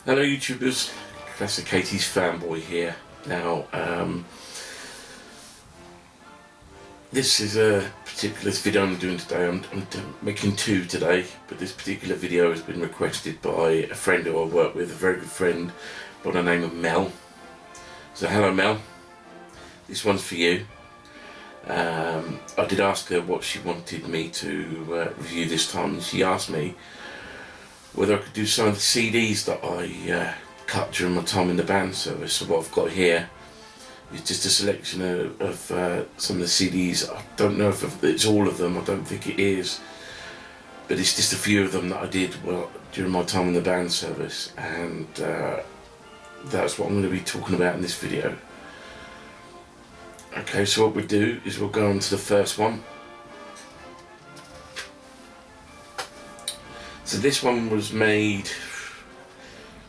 Hello YouTubers, Classic 80s fanboy here. Now, this is a particular video I'm doing today. I'm making two today, but this particular video has been requested by a friend who I work with, a very good friend by the name of Mel. So hello Mel, this one's for you. I did ask her what she wanted me to review this time, and she asked me whether I could do some of the CDs that I cut during my time in the band service. So what I've got here is just a selection of some of the CDs. I don't know if it's all of them, I don't think it is, but it's just a few of them that I did during my time in the band service, and that's what I'm going to be talking about in this video. Okay, so what we do is we'll go on to the first one. So this one was made,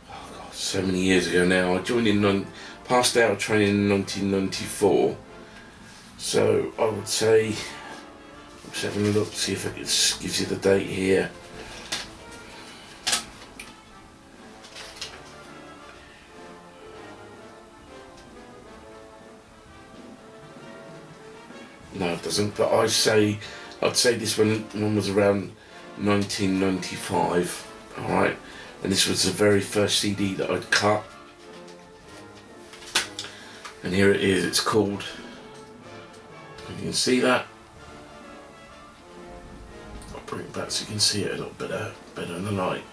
oh God, so many years ago now. I joined passed out of training in 1994. So I would say, I'm just having a look to see if it gives you the date here. No, it doesn't. But I'd say this one was around 1995. All right, and this was the very first CD that I'd cut. And here it is. It's called. You can see that. I'll bring it back so you can see it a little better in the light.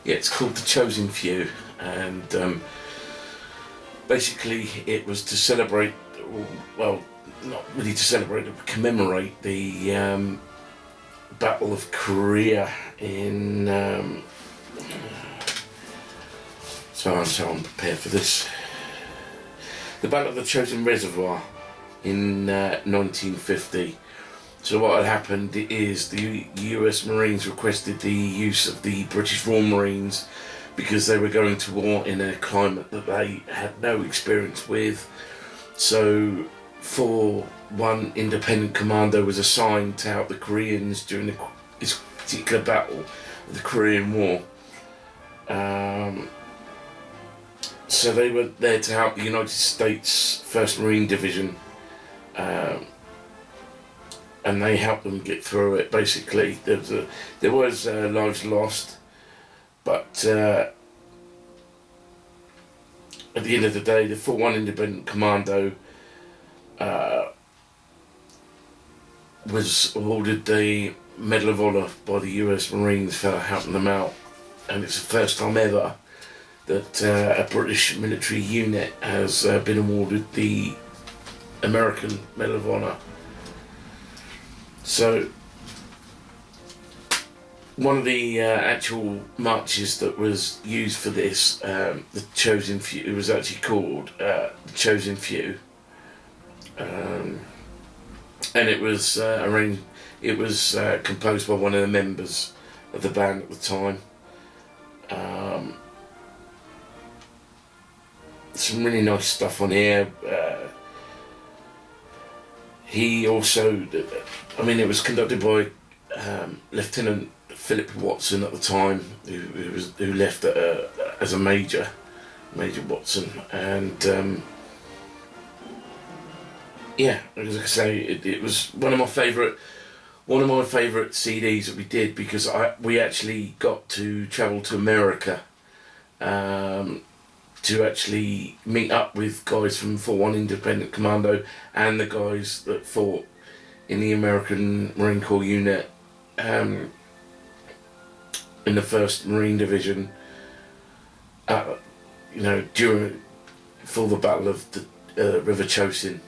Yeah, it's called the Chosin Few, and basically it was to celebrate, well, not really to celebrate, but commemorate the Battle of Korea in, so I'm prepared for this, the Battle of the Chosin Reservoir in 1950. So what had happened is the US Marines requested the use of the British Royal Marines because they were going to war in a climate that they had no experience with. So one independent commando was assigned to help the Koreans during this particular battle of the Korean War. So they were there to help the United States 1st Marine Division, and they helped them get through it. Basically, there was lives lost, but at the end of the day, the 4-1 Independent Commando was awarded the Medal of Honor by the US Marines for helping them out, and it's the first time ever that a British military unit has been awarded the American Medal of Honor. So one of the actual marches that was used for this, the Chosin Few, it was actually called the Chosin Few, and it was arranged. It was composed by one of the members of the band at the time. Some really nice stuff on here. He also, I mean, it was conducted by Lieutenant Philip Watson at the time, who left as a Major Watson, and yeah, as I say, it was one of my favourite CDs that we did, because we actually got to travel to America to actually meet up with guys from 4-1 Independent Commando and the guys that fought in the American Marine Corps unit in the 1st Marine Division, you know, for the Battle of the River Chosin.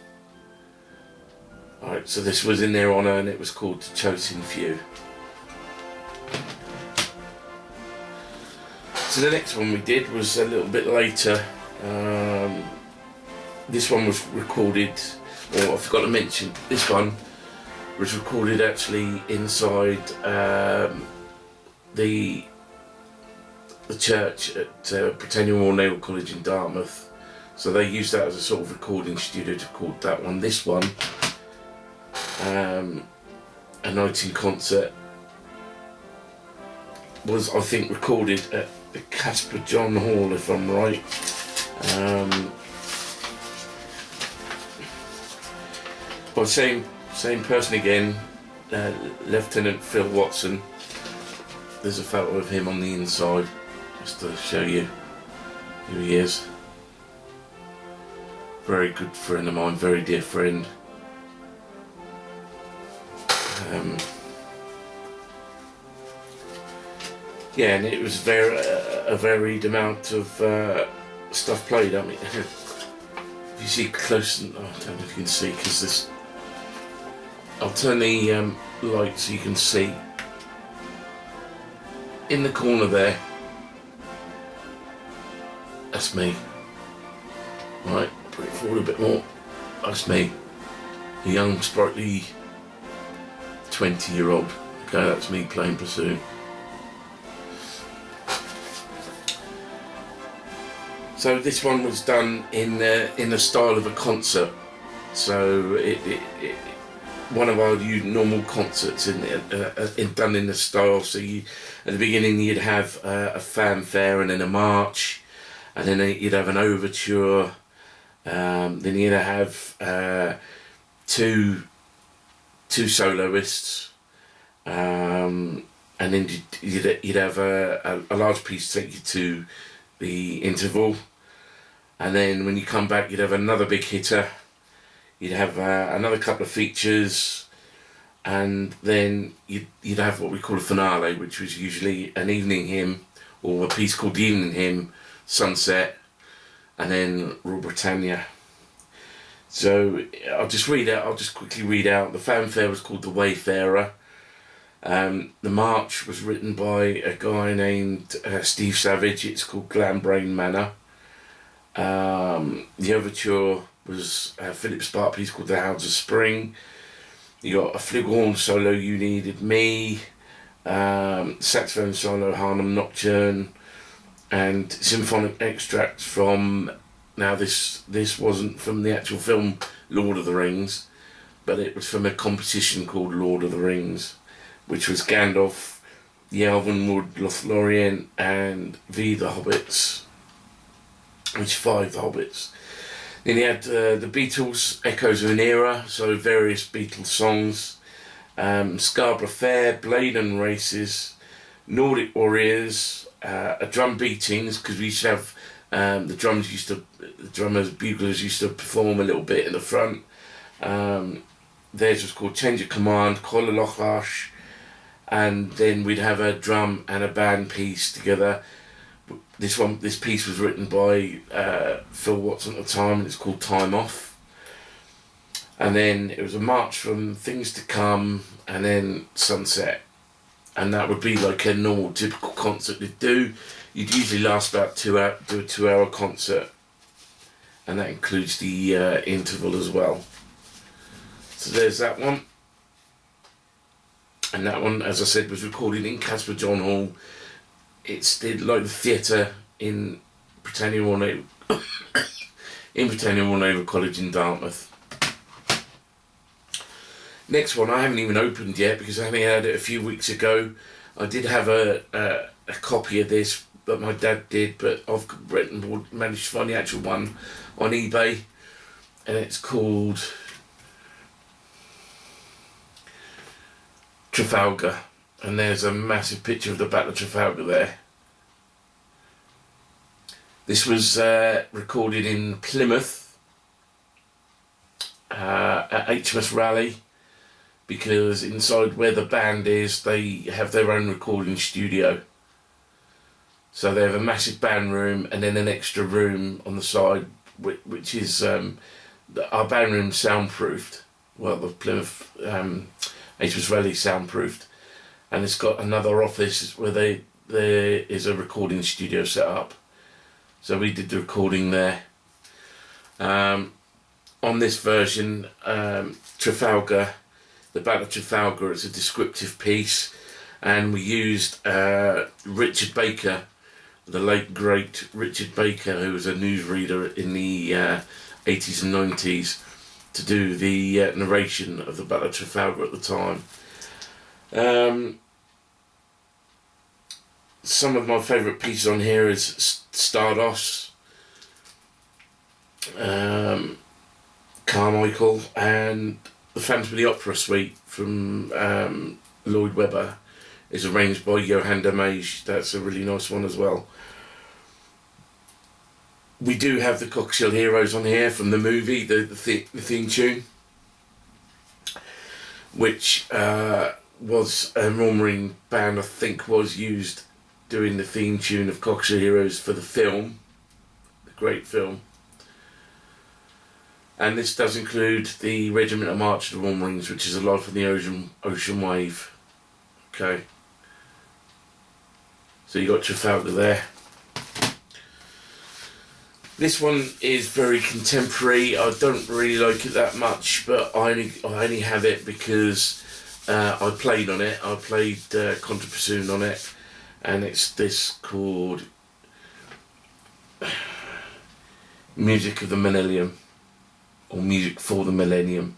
Alright, so this was in their honour, and it was called the Chosin Few. So the next one we did was a little bit later. This one was recorded, or I forgot to mention, this one was recorded actually inside the church at Britannia Royal Naval College in Dartmouth. So they used that as a sort of recording studio to record that one. This one a night in concert was, I think, recorded at the Casper John Hall, if I'm right. By same person again, Lieutenant Phil Watson. There's a photo of him on the inside, just to show you who he is. Very good friend of mine, very dear friend. Yeah, and it was a varied amount of stuff played. I mean, if you see close, I don't know if you can see, because this. I'll turn the light so you can see. In the corner there, that's me. Right, bring it forward a bit more. That's me, a young, sprightly 20-year-old. Okay, that's me playing bassoon. So this one was done in the style of a concert. So it one of our normal concerts done in the style. So at the beginning you'd have a fanfare and then a march, and then you'd have an overture. Then you'd have two soloists, and then you'd have a large piece take you to the interval. And then when you come back, you'd have another big hitter. You'd have another couple of features, and then you'd have what we call a finale, which was usually an evening hymn, or a piece called the Evening Hymn, Sunset, and then Royal Britannia. So I'll just quickly read out. The fanfare was called The Wayfarer. The march was written by a guy named Steve Savage. It's called Glambrain Manor. The overture was Philip Spark, piece called The Hounds of Spring. You got a flugelhorn solo, You Needed Me, saxophone solo, Harlem Nocturne, and symphonic extracts from, now this wasn't from the actual film Lord of the Rings, but it was from a competition called Lord of the Rings, which was Gandalf, the Elvenwood, Lothlorien, and the Hobbits, which 5 Hobbits. Then you had the Beatles, Echoes of an Era, so various Beatles songs, Scarborough Fair, Blade and Races, Nordic Warriors, a drum beatings, because we used to have the buglers used to perform a little bit in the front. Theirs was called Change of Command, Coil Lochlash, and then we'd have a drum and a band piece together. This piece was written by Phil Watson at the time, and it's called Time Off. And then it was a march from Things to Come, and then Sunset. And that would be like a normal, typical concert you'd do. You'd usually last about 2 hours, do a 2-hour concert. And that includes the interval as well. So there's that one. And that one, as I said, was recorded in Casper John Hall. It's did like the theatre in Britannia Royal Naval College in Dartmouth. Next one I haven't even opened yet because I only had it a few weeks ago. I did have a copy of this, but my dad did, but I've managed to find the actual one on eBay, and it's called Trafalgar. And there's a massive picture of the Battle of Trafalgar there. This was recorded in Plymouth at HMS Raleigh, because inside where the band is, they have their own recording studio. So they have a massive band room and then an extra room on the side, which is our band room soundproofed. Well, the Plymouth HMS Raleigh soundproofed. And it's got another office where there is a recording studio set up. So we did the recording there. On this version, Trafalgar, the Battle of Trafalgar, is a descriptive piece, and we used Richard Baker, the late great Richard Baker, who was a newsreader in the 80s and 90s, to do the narration of the Battle of Trafalgar at the time. Um, some of my favourite pieces on here is Stardust, Carmichael, and the Phantom of the Opera suite from Lloyd Webber is arranged by Johann Damage. That's a really nice one as well. We do have the Cocktail Heroes on here from the movie, the theme tune, which was a Roaring band I think was used doing the theme tune of Cocktail Heroes for the film, the great film. And this does include the Regimental March of the Roarings, which is a Life on the Ocean Wave. Okay. So you got Trafalgar there. This one is very contemporary. I don't really like it that much, but I only have it because I played on it. I played contrabassoon on it, and it's this called Music of the Millennium, or Music for the Millennium.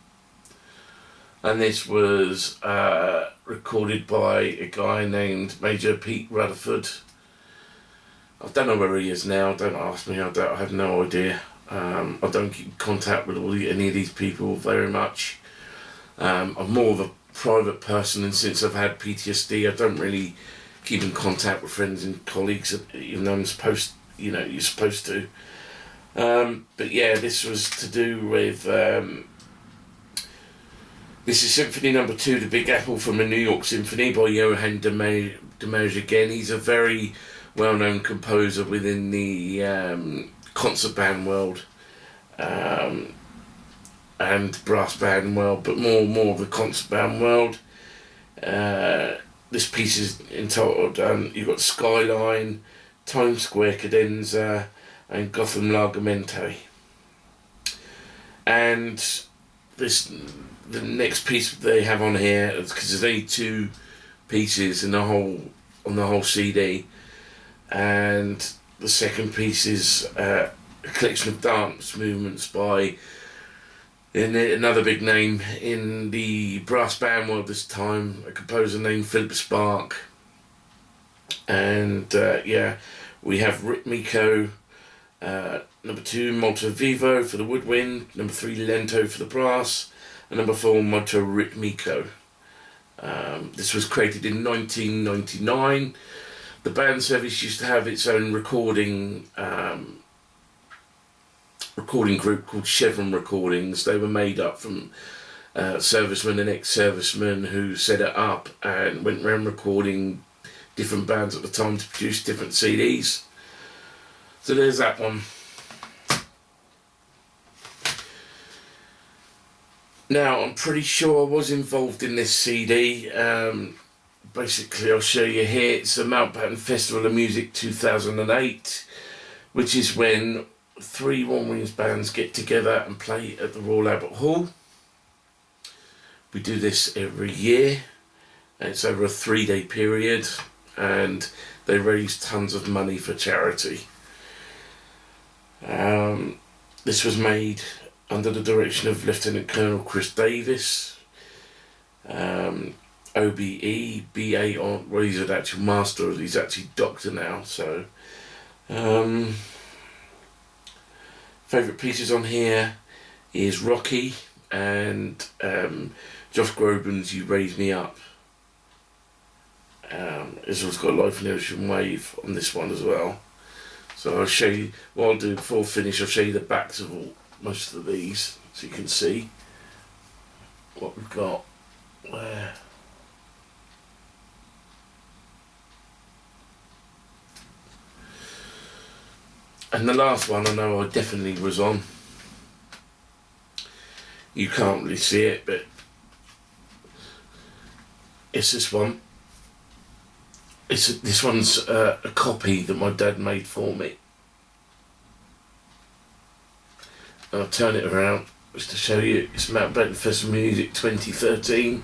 And this was recorded by a guy named Major Pete Rutherford. I don't know where he is now, don't ask me, I have no idea. I don't keep in contact with any of these people very much. I'm more of a private person, and since I've had PTSD, I don't really keep in contact with friends and colleagues, even though you're supposed to. But yeah, this was to do with, this is Symphony No. 2, The Big Apple from a New York Symphony by Johann Damage again. He's a very well-known composer within the concert band world and brass band world, but more of the concert band world. This piece is entitled, you've got Skyline, Times Square Cadenza, and Gotham Largamente. And the next piece they have on here, because there's only 2 pieces on the whole CD, and the second piece is a collection of dance movements by another big name in the brass band world this time, a composer named Philip Spark. And we have Ritmico, number 2 Molto Vivo for the woodwind, number 3 Lento for the brass, and number 4 Molto Ritmico. This was created in 1999. The band service used to have its own recording group called Chevron Recordings. They were made up from servicemen and ex-servicemen who set it up and went around recording different bands at the time to produce different CDs. So there's that one. Now, I'm pretty sure I was involved in this CD. Basically, I'll show you here. It's the Mountbatten Festival of Music 2008, which is when 3 Roarings bands get together and play at the Royal Albert Hall. We do this every year, and it's over a 3-day period, and they raise tons of money for charity. This was made under the direction of Lieutenant Colonel Chris Davis. OBE, BA on, well, he's an actual master, he's actually doctor now, so. Favourite pieces on here is Rocky and Josh Groban's You Raise Me Up. This one's got Life in the Ocean Wave on this one as well. So I'll show you, what I'll do before I finish, I'll show you the backs of most of these, so you can see what we've got where. And the last one I know I definitely was on. You can't really see it, but it's this one. This one's a copy that my dad made for me. And I'll turn it around just to show you. It's Mountbatten Festival Music 2013.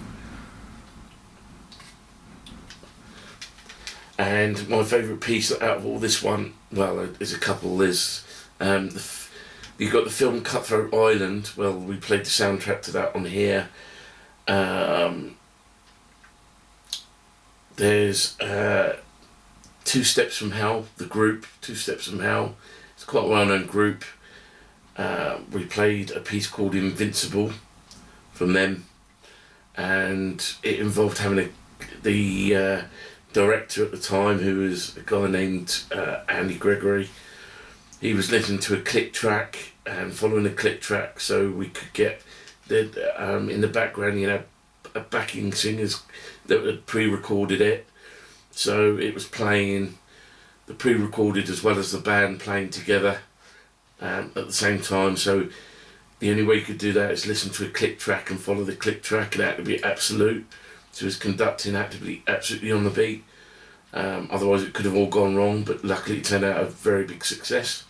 And my favourite piece out of all this one, well, there's a couple. There's you've got the film Cutthroat Island. Well, we played the soundtrack to that on here. there's Two Steps from Hell, the group, Two Steps from Hell. It's quite a well-known group. We played a piece called Invincible from them, and it involved having the director at the time, who was a guy named Andy Gregory. He was listening to a click track and following a click track, so we could get in the background, a backing singers that had pre-recorded it. So it was playing the pre-recorded as well as the band playing together at the same time. So the only way you could do that is listen to a click track and follow the click track, and it had to be absolute. So his conducting had to be absolutely on the beat. Otherwise it could have all gone wrong, but luckily it turned out a very big success.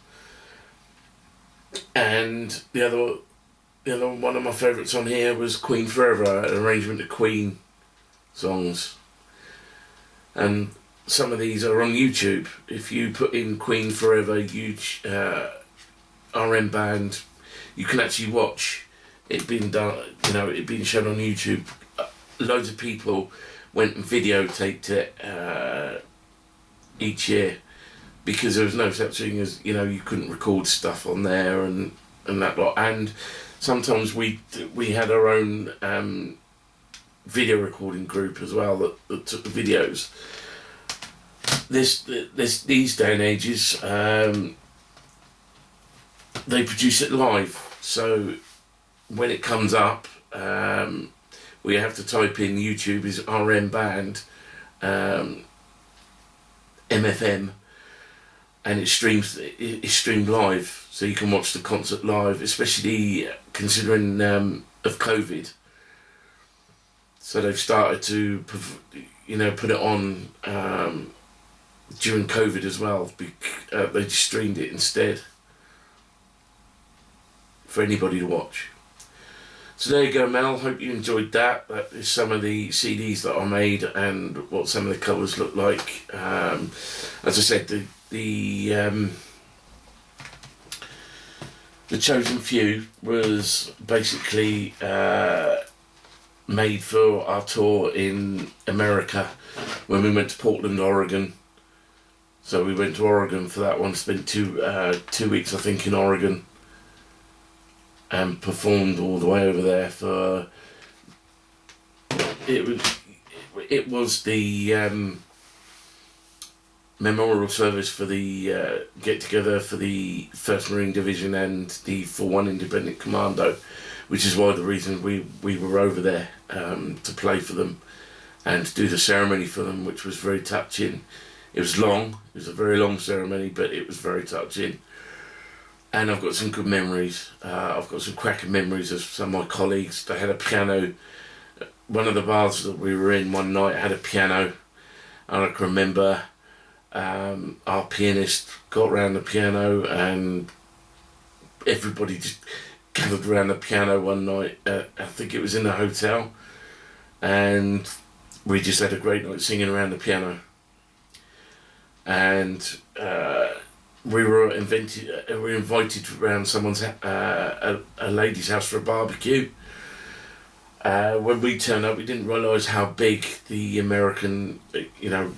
And the other one of my favourites on here was Queen Forever, an arrangement of Queen songs. And some of these are on YouTube. If you put in Queen Forever RM band, you can actually watch it being done, it being shown on YouTube. Loads of people went and videotaped it each year, because there was no such thing as, you couldn't record stuff on there and that lot. And sometimes we had our own video recording group as well that took the videos. These day and ages, they produce it live. So when it comes up, we have to type in YouTube is RM band MFM, and it's streamed live, so you can watch the concert live, especially considering of COVID. So they've started to put it on during COVID as well. They just streamed it instead for anybody to watch. So there you go, Mel. Hope you enjoyed that. That is some of the CDs that I made and what some of the covers look like. As I said, the Chosen Few was basically made for our tour in America when we went to Portland, Oregon. So we went to Oregon for that one, spent 2 weeks I think in Oregon, and performed all the way over there for it was the memorial service for the get together for the 1st Marine Division and the 4-1 Independent Commando, which is why the reason we were over there to play for them and to do the ceremony for them, which was very touching. It was long, it was a very long ceremony, but it was very touching. And I've got some good memories. I've got some cracking memories of some of my colleagues. They had a piano. One of the bars that we were in one night had a piano, and I can remember our pianist got around the piano and everybody just gathered around the piano one night. I think it was in a hotel, and we just had a great night singing around the piano. And we were invited around someone's a lady's house for a barbecue. When we turned up, we didn't realise how big the American, can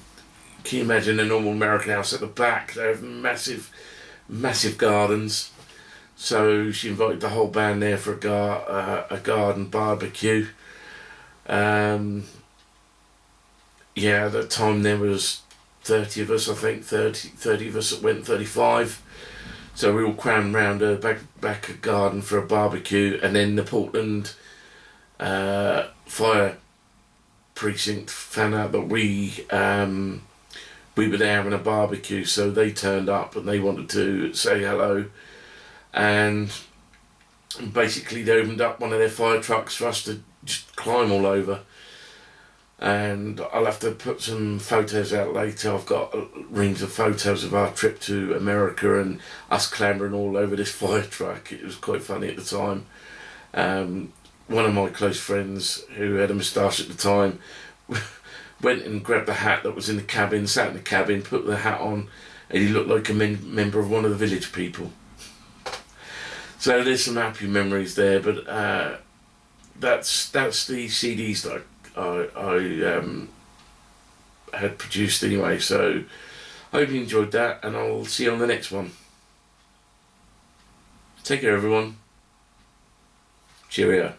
you imagine a normal American house at the back? They have massive gardens. So she invited the whole band there for a garden barbecue. At that time there was 30 of us, I think, 30 of us that went, 35. So we all crammed round a back garden for a barbecue, and then the Portland fire precinct found out that we were there having a barbecue, so they turned up and they wanted to say hello, and basically they opened up one of their fire trucks for us to just climb all over. And I'll have to put some photos out later. I've got reams of photos of our trip to America and us clambering all over this fire truck. It was quite funny at the time. One of my close friends, who had a moustache at the time, went and grabbed the hat that was in the cabin, sat in the cabin, put the hat on, and he looked like a member of one of the village people. So there's some happy memories there, but had produced anyway. So I hope you enjoyed that, and I'll see you on the next one. Take care, everyone. Cheerio.